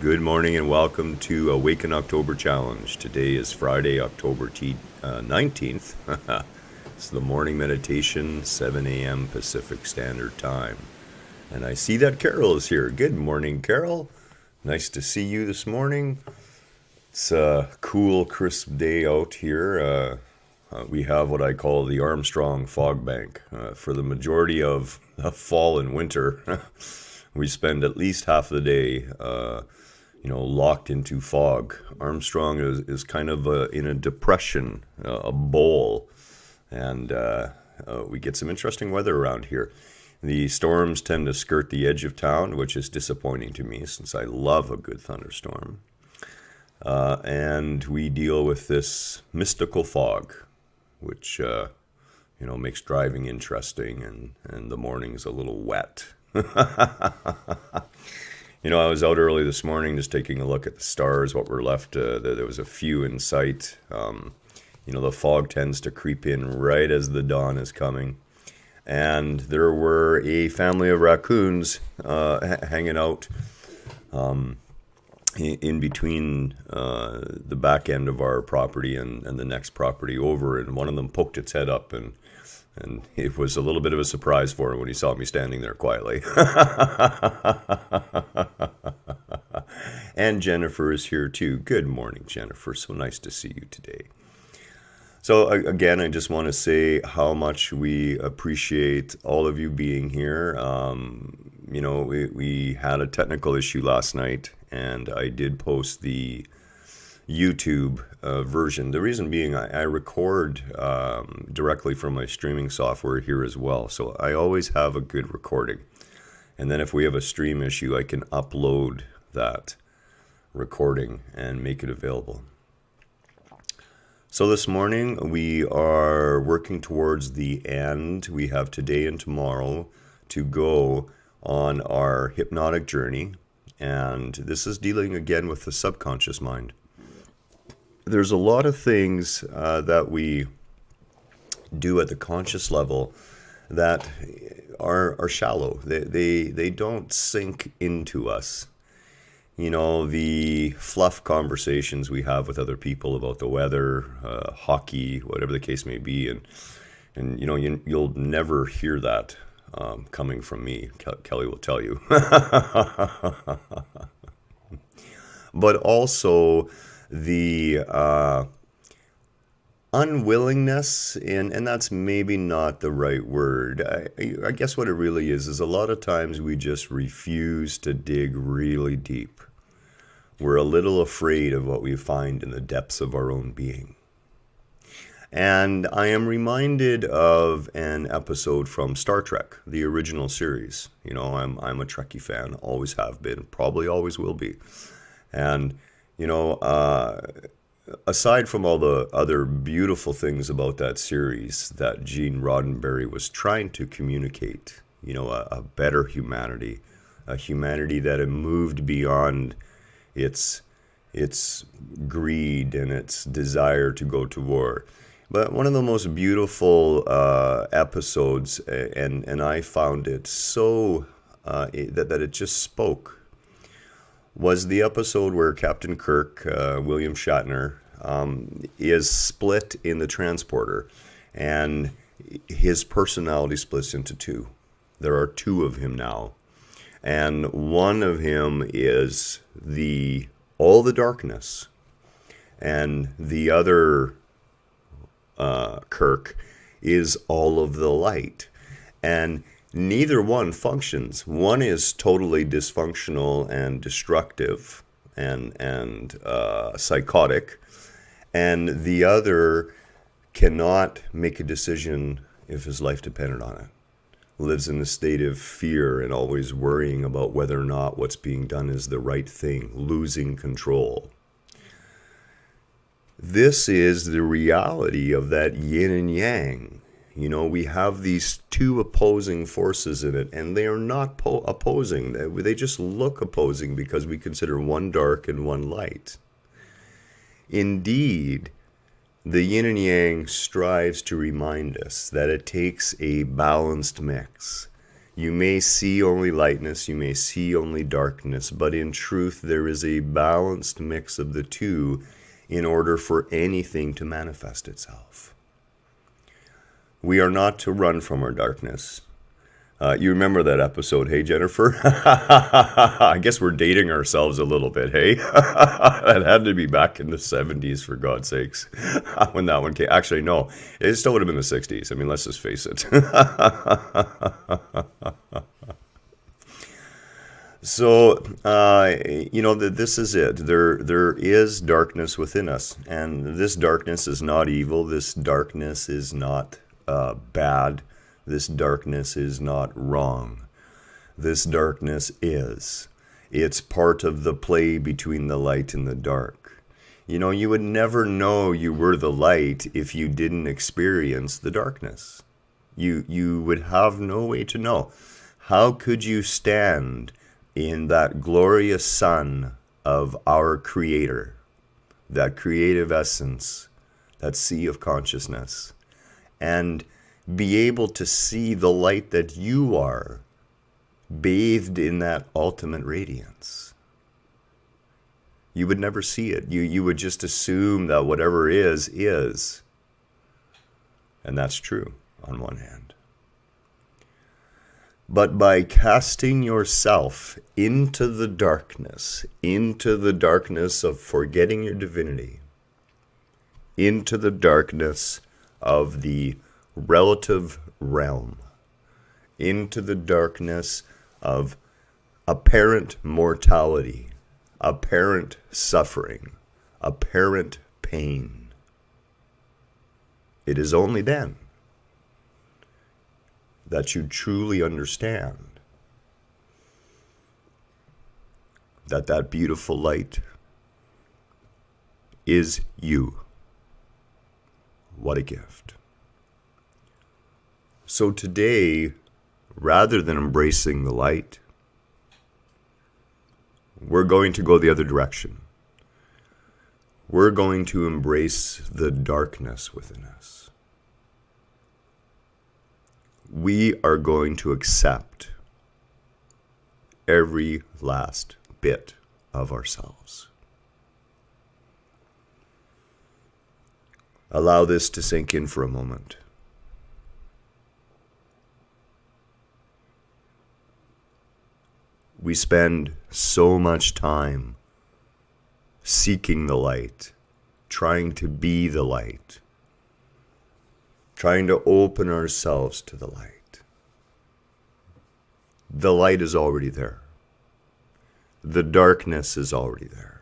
Good morning and welcome to Awaken October Challenge. Today is Friday, October 19th. It's the morning meditation, 7 a.m. Pacific Standard Time. And I see that Carol is here. Good morning, Carol. Nice to see you this morning. It's a cool, crisp day out here. We have what I call the Armstrong Fog Bank. For the majority of fall and winter, we spend at least half the day locked into fog. Armstrong is kind of in a depression, a bowl, and we get some interesting weather around here. The storms tend to skirt the edge of town, which is disappointing to me since I love a good thunderstorm. And we deal with this mystical fog, which makes driving interesting, and the morning's a little wet. I was out early this morning just taking a look at the stars, what were left. There was a few in sight. The fog tends to creep in right as the dawn is coming. And there were a family of raccoons hanging out in between the back end of our property and the next property over. And one of them poked its head up, and it was a little bit of a surprise for him when he saw me standing there quietly. And Jennifer is here too. Good morning, Jennifer. So nice to see you today. So again, I just want to say how much we appreciate all of you being here. We had a technical issue last night, and I did post the YouTube version. The reason being, I record directly from my streaming software here as well. So I always have a good recording. And then if we have a stream issue, I can upload that recording and make it available. So this morning we are working towards the end. We have today and tomorrow to go on our hypnotic journey. And this is dealing again with the subconscious mind. There's a lot of things that we do at the conscious level that are shallow. They don't sink into us. The fluff conversations we have with other people about the weather, hockey, whatever the case may be, and you'll never hear that coming from me. Kelly will tell you. But also the unwillingness, and that's maybe not the right word. I guess what it really is a lot of times we just refuse to dig really deep. We're a little afraid of what we find in the depths of our own being. And I am reminded of an episode from Star Trek, the original series. I'm a Trekkie fan, always have been, probably always will be. And aside from all the other beautiful things about that series that Gene Roddenberry was trying to communicate, a better humanity, a humanity that had moved beyond its greed and its desire to go to war. But one of the most beautiful episodes, and I found it so that it just spoke, was the episode where Captain Kirk, William Shatner, is split in the transporter, and his personality splits into two. There are two of him now, and one of him is all the darkness, and the other Kirk is all of the light, and neither one functions. One is totally dysfunctional and destructive and psychotic, and the other cannot make a decision if his life depended on it. Lives in a state of fear and always worrying about whether or not what's being done is the right thing, losing control. This is the reality of that yin and yang. We have these two opposing forces in it, and they are not opposing. They just look opposing because we consider one dark and one light. Indeed, the yin and yang strives to remind us that it takes a balanced mix. You may see only lightness, you may see only darkness, but in truth there is a balanced mix of the two in order for anything to manifest itself. We are not to run from our darkness. You remember that episode, hey, Jennifer? I guess we're dating ourselves a little bit, hey? That had to be back in the 70s, for God's sakes, when that one came. Actually, no, it still would have been the 60s. I mean, let's just face it. So, this is it. There is darkness within us, and this darkness is not evil. This darkness is not bad. This darkness is not wrong. This darkness is. It's part of the play between the light and the dark. You know, you would never know you were the light if you didn't experience the darkness. You would have no way to know. How could you stand in that glorious sun of our Creator, that creative essence, that sea of consciousness, and be able to see the light that you are, bathed in that ultimate radiance? You would never see it. You would just assume that whatever is. And that's true on one hand. But by casting yourself into the darkness of forgetting your divinity, into the darkness of the relative realm, into the darkness of apparent mortality, apparent suffering, apparent pain, it is only then that you truly understand that that beautiful light is you. What a gift. So today, rather than embracing the light, we're going to go the other direction. We're going to embrace the darkness within us. We are going to accept every last bit of ourselves. Allow this to sink in for a moment. We spend so much time seeking the light, trying to be the light, trying to open ourselves to the light. The light is already there. The darkness is already there.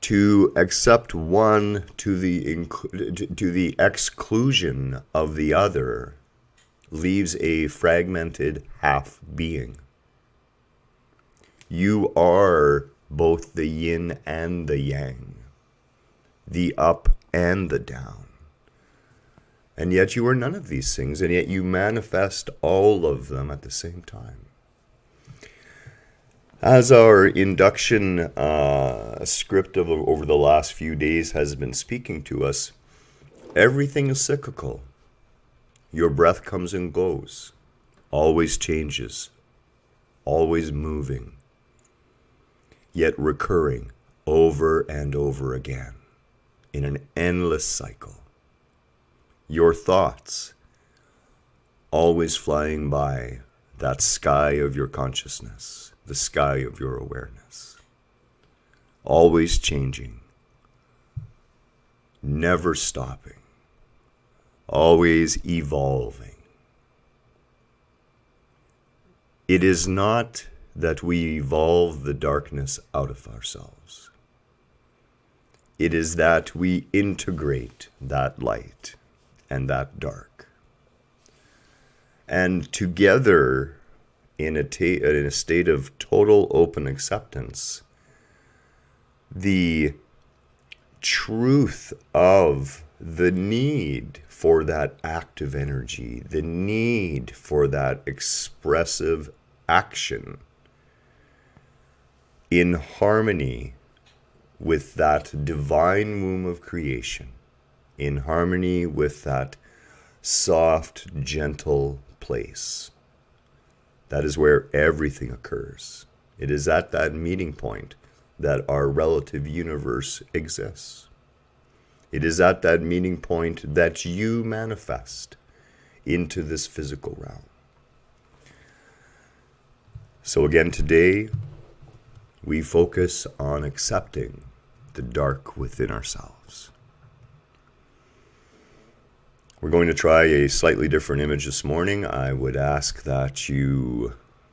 To accept one to the exclusion of the other leaves a fragmented half-being. You are both the yin and the yang, the up and the down. And yet you are none of these things, and yet you manifest all of them at the same time. As our induction script of over the last few days has been speaking to us, everything is cyclical. Your breath comes and goes, always changes, always moving, yet recurring over and over again in an endless cycle. Your thoughts always flying by that sky of your consciousness, the sky of your awareness, always changing, never stopping, always evolving. It is not that we evolve the darkness out of ourselves. It is that we integrate that light and that dark. And together, in a state of total open acceptance, the truth of the need for that active energy, the need for that expressive action in harmony with that divine womb of creation, in harmony with that soft, gentle place, That is where everything occurs. It is at that meeting point that our relative universe exists. It is at that meeting point that you manifest into this physical realm. So again, today, we focus on accepting the dark within ourselves. We're going to try a slightly different image this morning. I would ask that you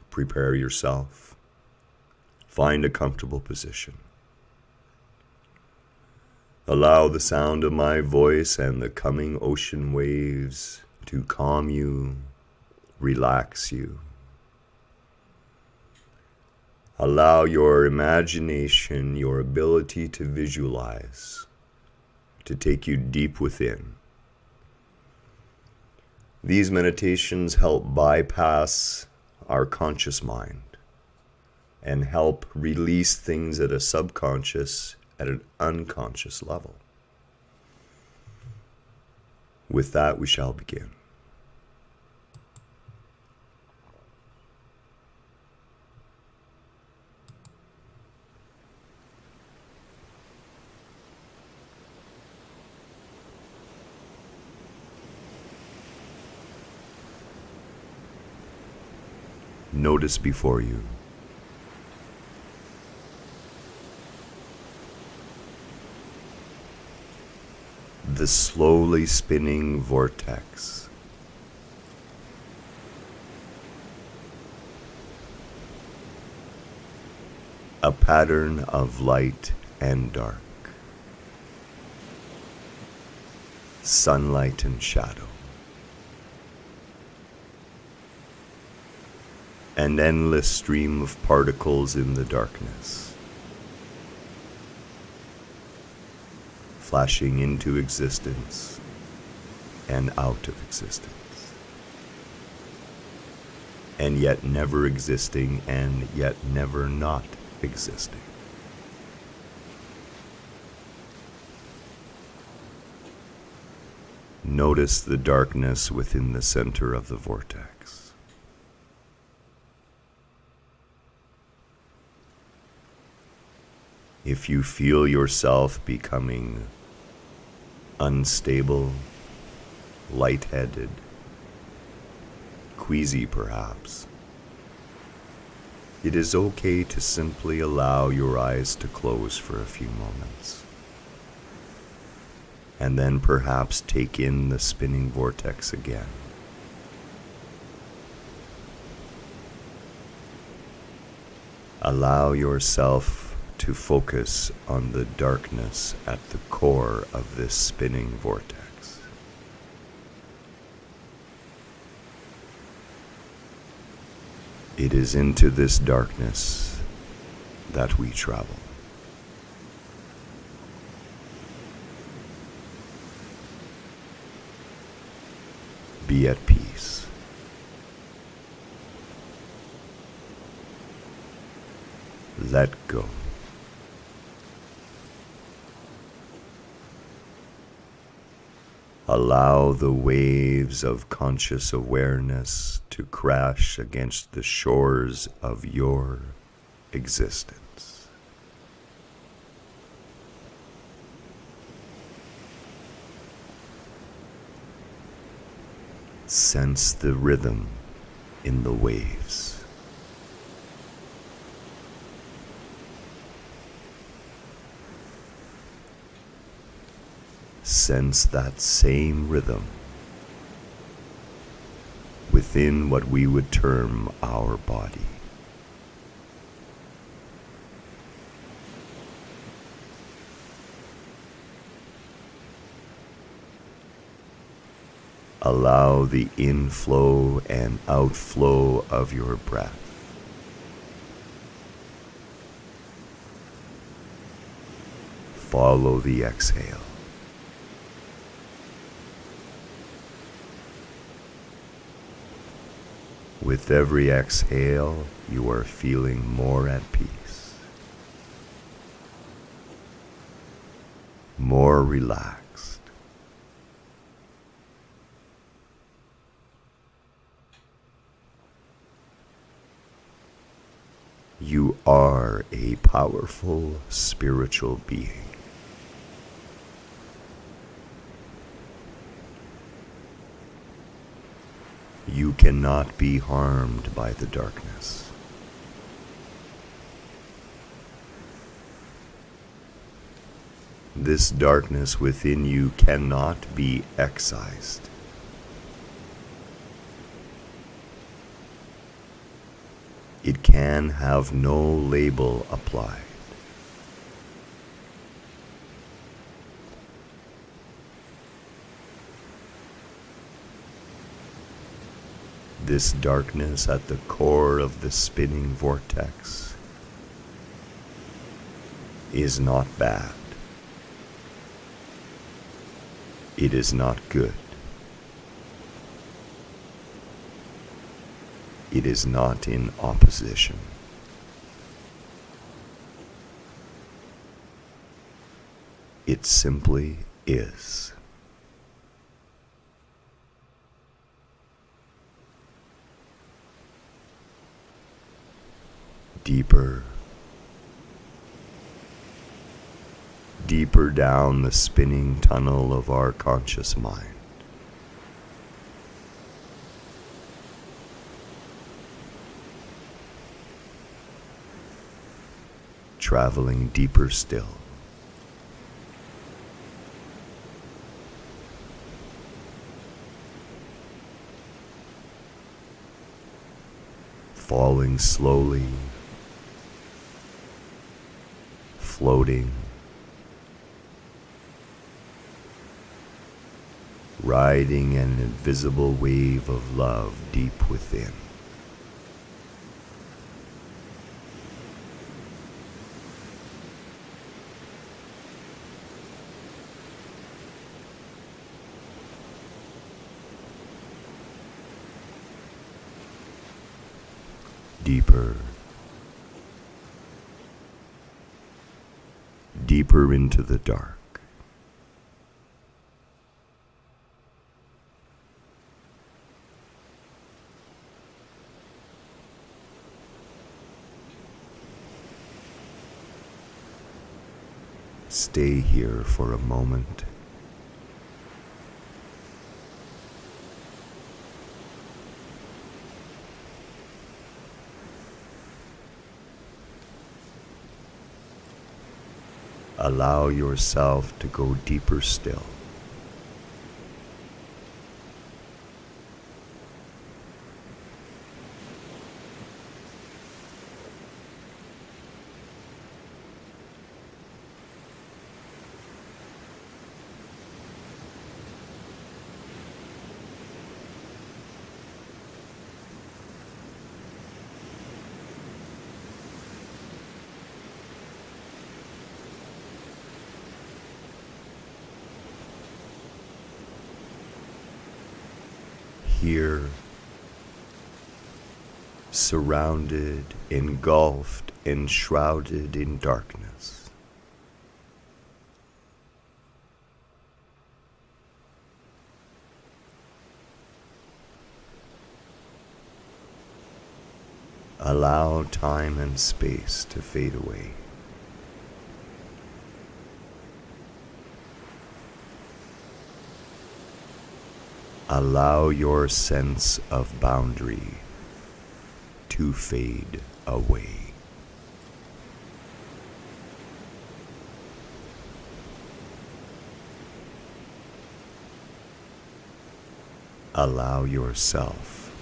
prepare yourself. Find a comfortable position. Allow the sound of my voice and the coming ocean waves to calm you, relax you. Allow your imagination, your ability to visualize, to take you deep within. These meditations help bypass our conscious mind and help release things at a subconscious, at an unconscious level. With that, we shall begin. Notice before you. The slowly spinning vortex. A pattern of light and dark. Sunlight and shadow. An endless stream of particles in the darkness, flashing into existence and out of existence, and yet never existing and yet never not existing. Notice the darkness within the center of the vortex. If you feel yourself becoming unstable, lightheaded, queasy perhaps, it is okay to simply allow your eyes to close for a few moments, and then perhaps take in the spinning vortex again. Allow yourself to focus on the darkness at the core of this spinning vortex. It is into this darkness that we travel. Be at peace. Let go. Allow the waves of conscious awareness to crash against the shores of your existence. Sense the rhythm in the waves. Sense that same rhythm within what we would term our body. Allow the inflow and outflow of your breath. Follow the exhale. With every exhale, you are feeling more at peace, more relaxed. You are a powerful spiritual being. You cannot be harmed by the darkness. This darkness within you cannot be excised. It can have no label applied. This darkness at the core of the spinning vortex is not bad. It is not good. It is not in opposition. It simply is. Deeper, deeper down the spinning tunnel of our conscious mind. Traveling deeper still. Falling slowly, floating, riding an invisible wave of love deep within. Deeper, deeper into the dark. Stay here for a moment. Allow yourself to go deeper still. Here, surrounded, engulfed, enshrouded in darkness. Allow time and space to fade away. Allow your sense of boundary to fade away. Allow yourself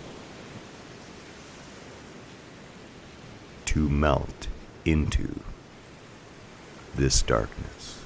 to melt into this darkness.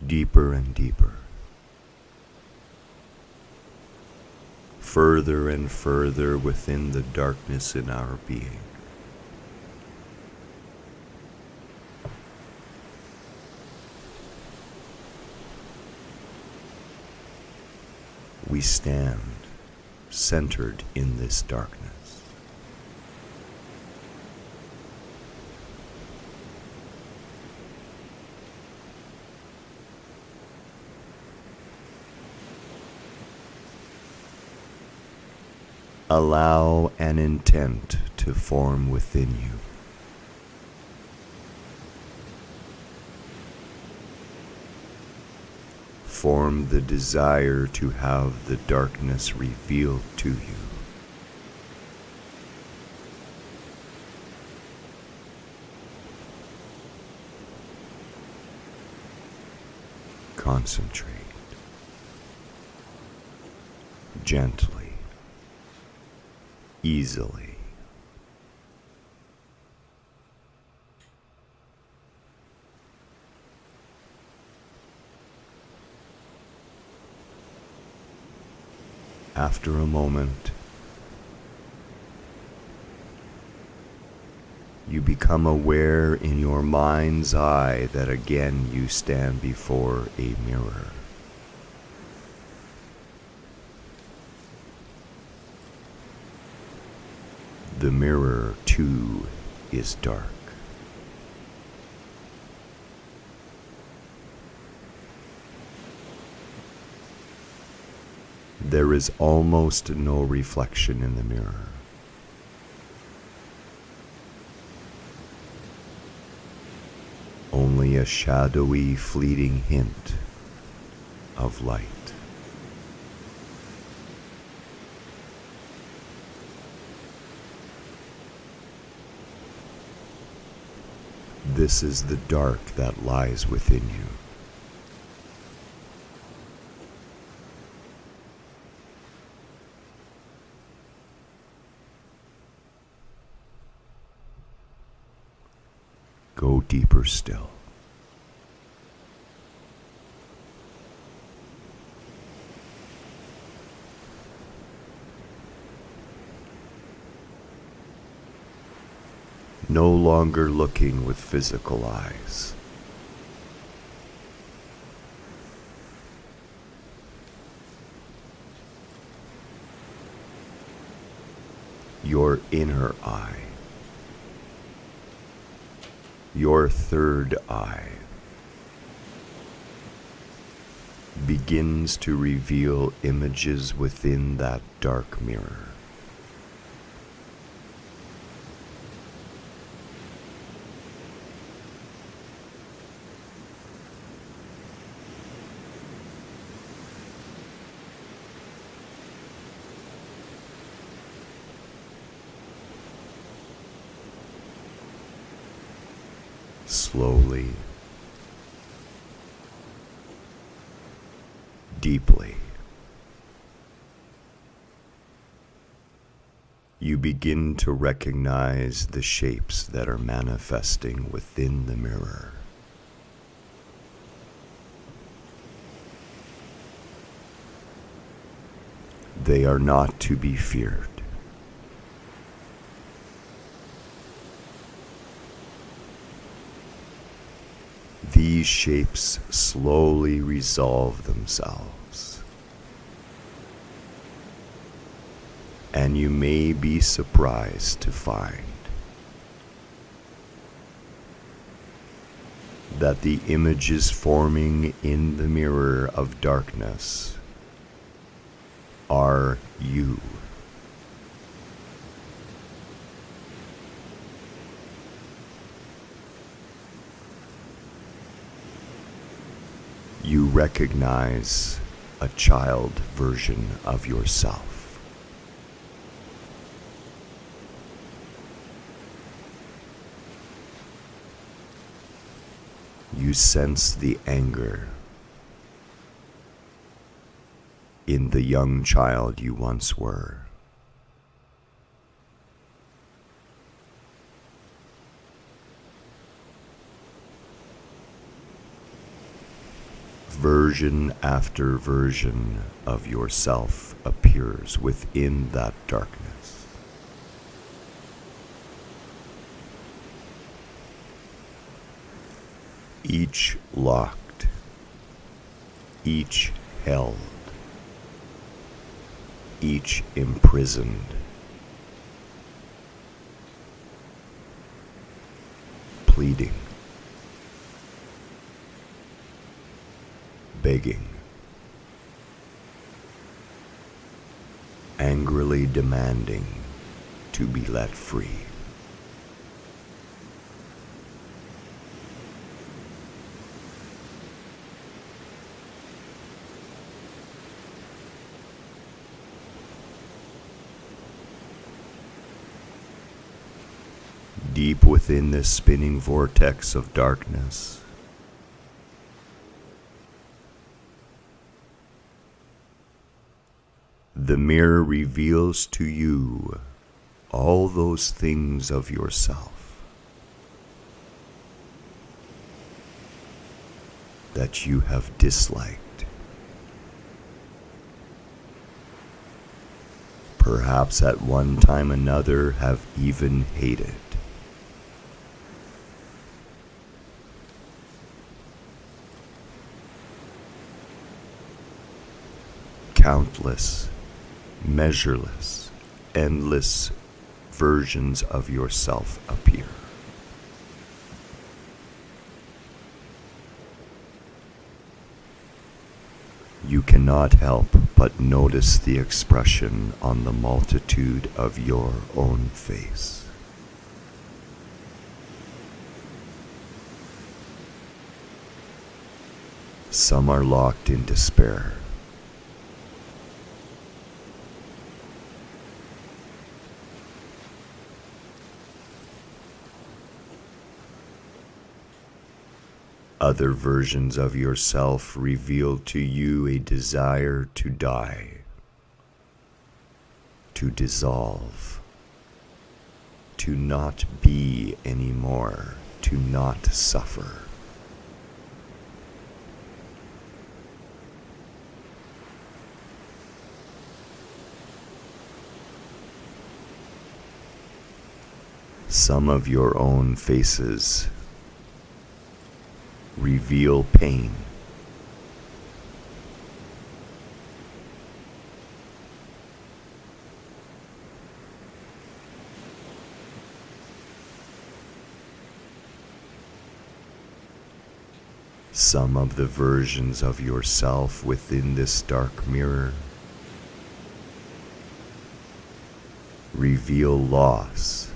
Deeper and deeper. further and further within the darkness in our being. We stand centered in this darkness. Allow an intent to form within you. Form the desire to have the darkness revealed to you. Concentrate gently, easily. After a moment, you become aware in your mind's eye that again you stand before a mirror. The mirror, too, is dark. There is almost no reflection in the mirror. Only a shadowy, fleeting hint of light. This is the dark that lies within you. Go deeper still. No longer looking with physical eyes. Your inner eye. Your third eye begins to reveal images within that dark mirror. Slowly, deeply, you begin to recognize the shapes that are manifesting within the mirror. They are not to be feared. These shapes slowly resolve themselves, and you may be surprised to find that the images forming in the mirror of darkness are you. You recognize a child version of yourself. You sense the anger in the young child you once were. version after version of yourself appears within that darkness. Each locked, each held, each imprisoned. Pleading, begging, angrily demanding to be let free. Deep within this spinning vortex of darkness, the mirror reveals to you all those things of yourself that you have disliked, perhaps at one time or another have even hated. Countless, measureless, endless versions of yourself appear. You cannot help but notice the expression on the multitude of your own face. Some are locked in despair. Other versions of yourself reveal to you a desire to die, to dissolve, to not be anymore, to not suffer. Some of your own faces reveal pain. Some of the versions of yourself within this dark mirror reveal loss.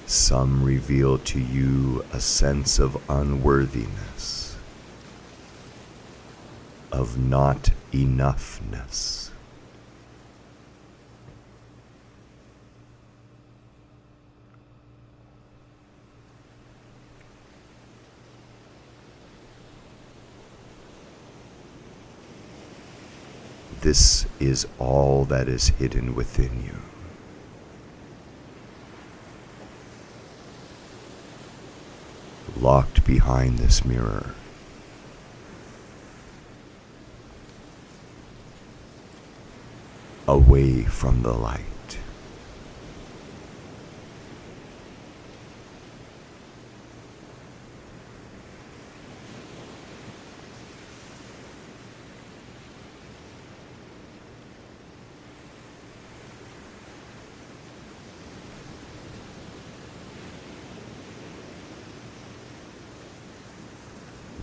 Some reveal to you a sense of unworthiness, of not enoughness. This is all that is hidden within you. Locked behind this mirror, away from the light.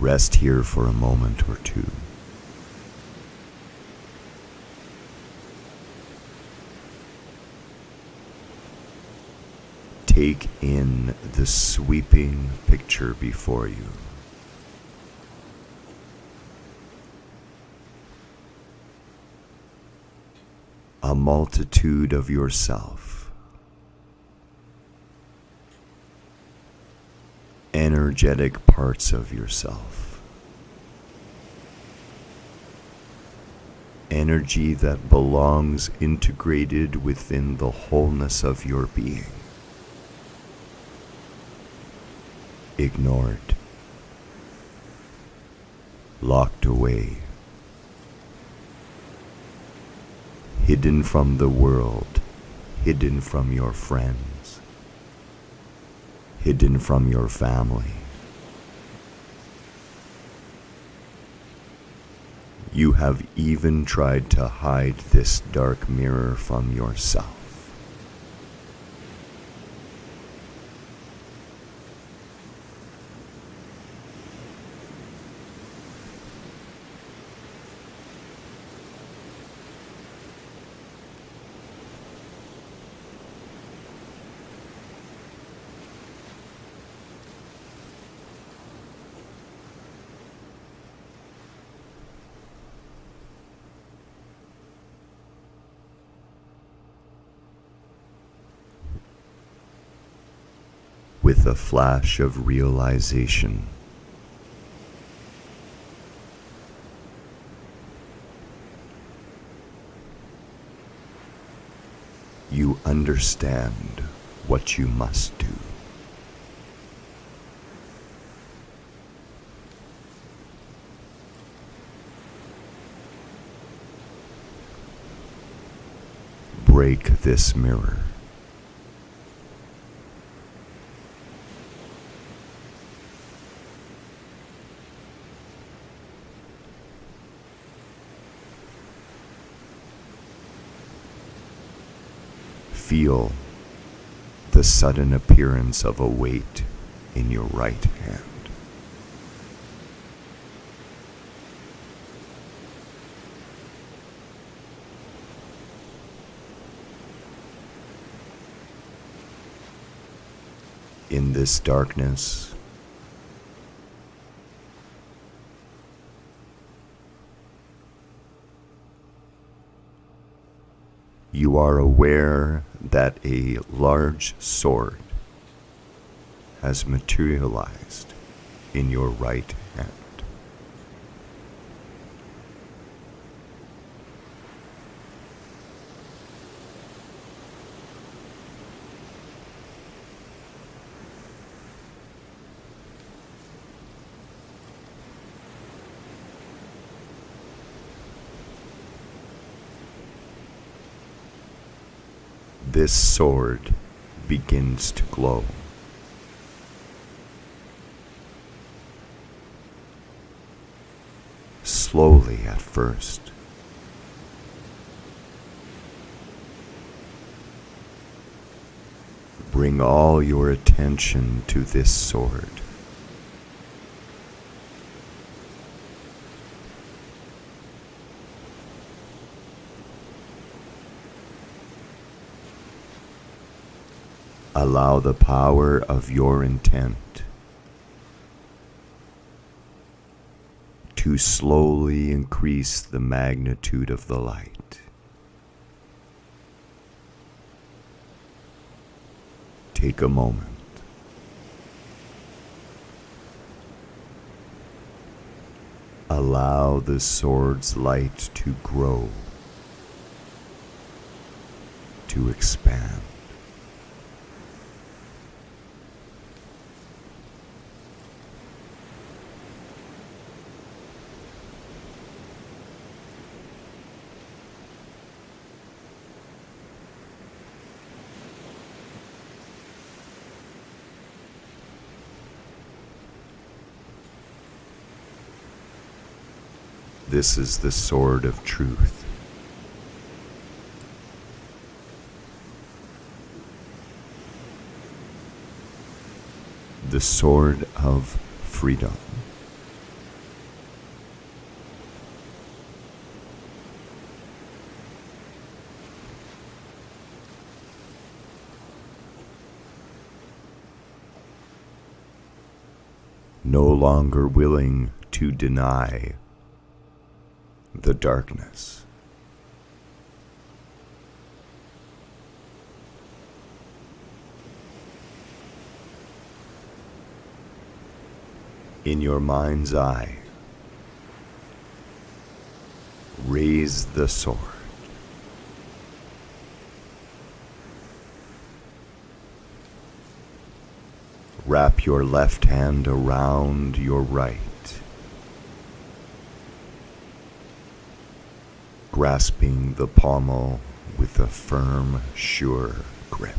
Rest here for a moment or two. Take in the sweeping picture before you. A multitude of yourself, energetic parts of yourself, energy that belongs integrated within the wholeness of your being. Ignored, locked away, hidden from the world, hidden from your friends, hidden from your family. You have even tried to hide this dark mirror from yourself. With a flash of realization, you understand what you must do. Break this mirror. Feel the sudden appearance of a weight in your right hand. In this darkness, you are aware that a large sword has materialized in your right hand. This sword begins to glow. Slowly at first. Bring all your attention to this sword. Allow the power of your intent to slowly increase the magnitude of the light. Take a moment. Allow the sword's light to grow, to expand. This is the sword of truth. The sword of freedom. No longer willing to deny the darkness. In your mind's eye, Raise the sword. Wrap your left hand around your right, grasping the pommel with a firm, sure grip.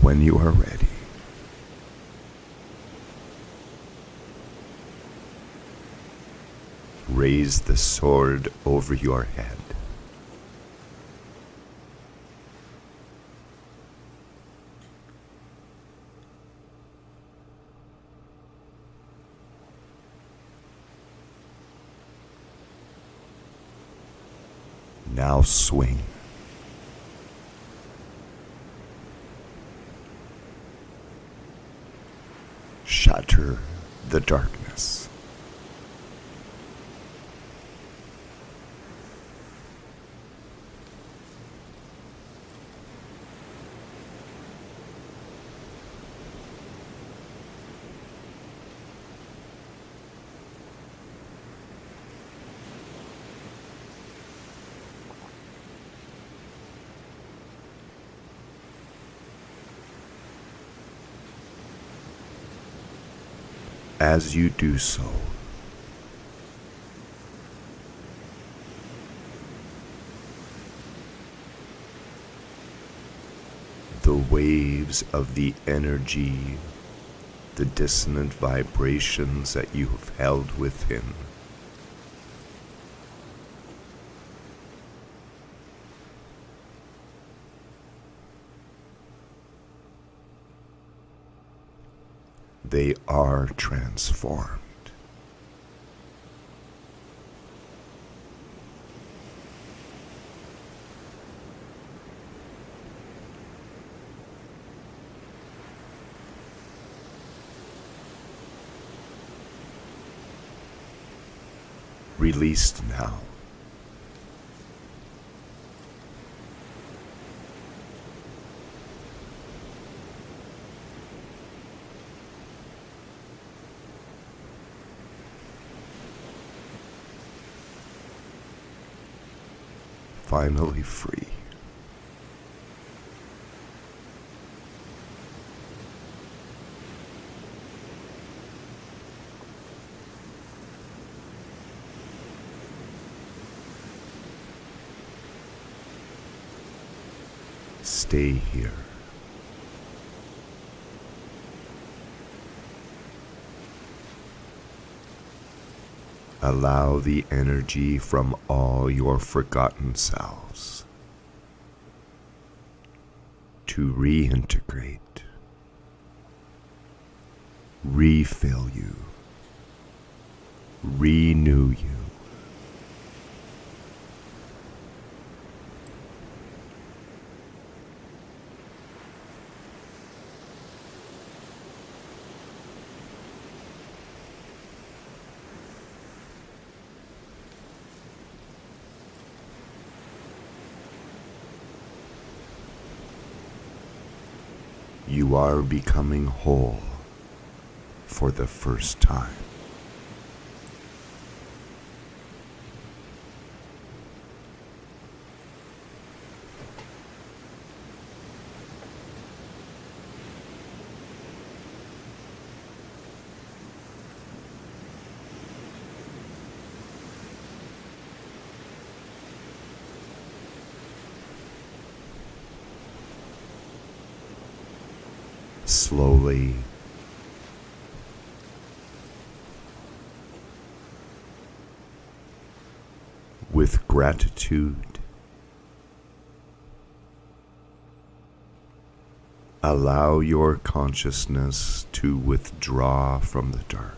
When you are ready, raise the sword over your head. Now swing. Shatter the darkness. As you do so, the waves of the energy, the dissonant vibrations that you have held within, they are transformed. Released now. Finally free. Stay here. Allow the energy from all your forgotten selves to reintegrate, refill you, renew you. You are becoming whole for the first time. Slowly, with gratitude, allow your consciousness to withdraw from the dark.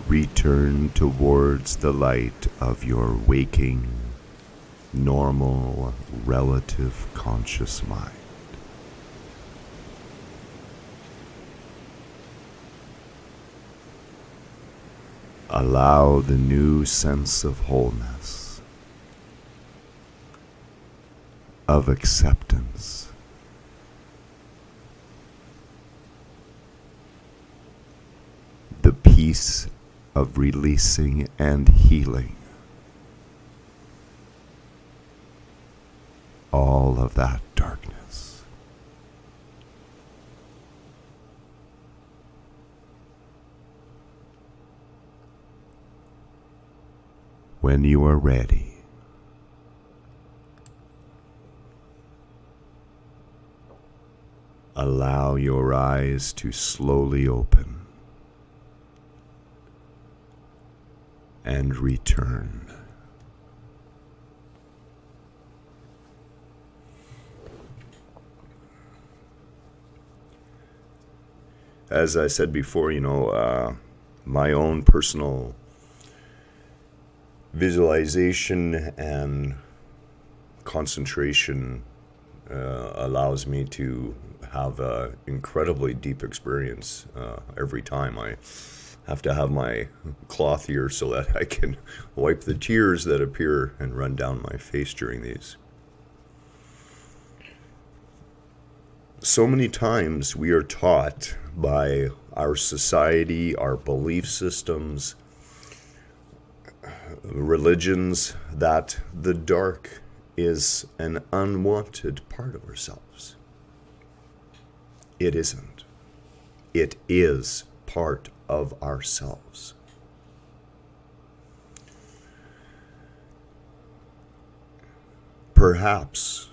Return towards the light of your waking, normal, relative conscious mind. Allow the new sense of wholeness, of acceptance, the peace of releasing and healing all of that darkness. When you are ready, allow your eyes to slowly open and return. As I said before, my own personal visualization and concentration allows me to have an incredibly deep experience every time. I have to have my cloth here so that I can wipe the tears that appear and run down my face during these. So many times we are taught by our society, our belief systems, religions, that the dark is an unwanted part of ourselves. It isn't. It is part of ourselves. Perhaps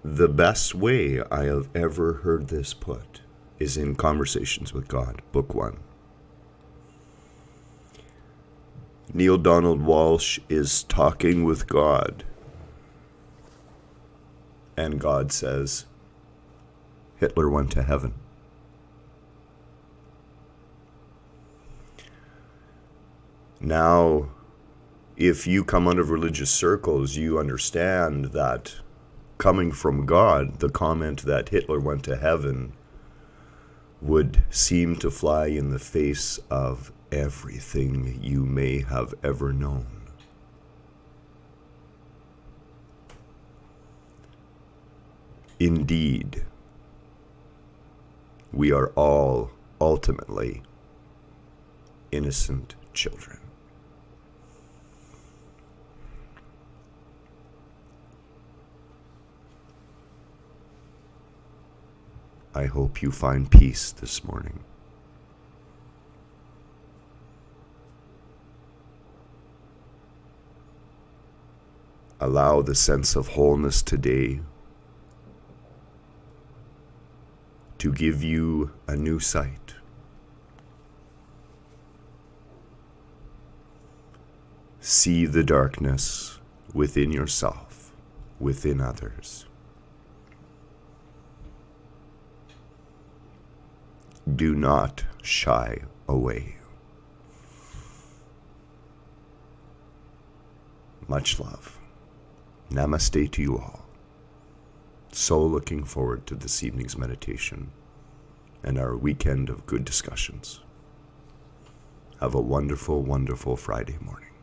the best way I have ever heard this put is in Conversations with God, Book 1. Neil Donald Walsh is talking with God, and God says, Hitler went to heaven. Now, if you come out of religious circles, you understand that coming from God, the comment that Hitler went to heaven would seem to fly in the face of everything you may have ever known. Indeed, we are all ultimately innocent children. I hope you find peace this morning. Allow the sense of wholeness today to give you a new sight. See the darkness within yourself, within others. Do not shy away. Much love. Namaste to you all. So looking forward to this evening's meditation and our weekend of good discussions. Have a wonderful, wonderful Friday morning.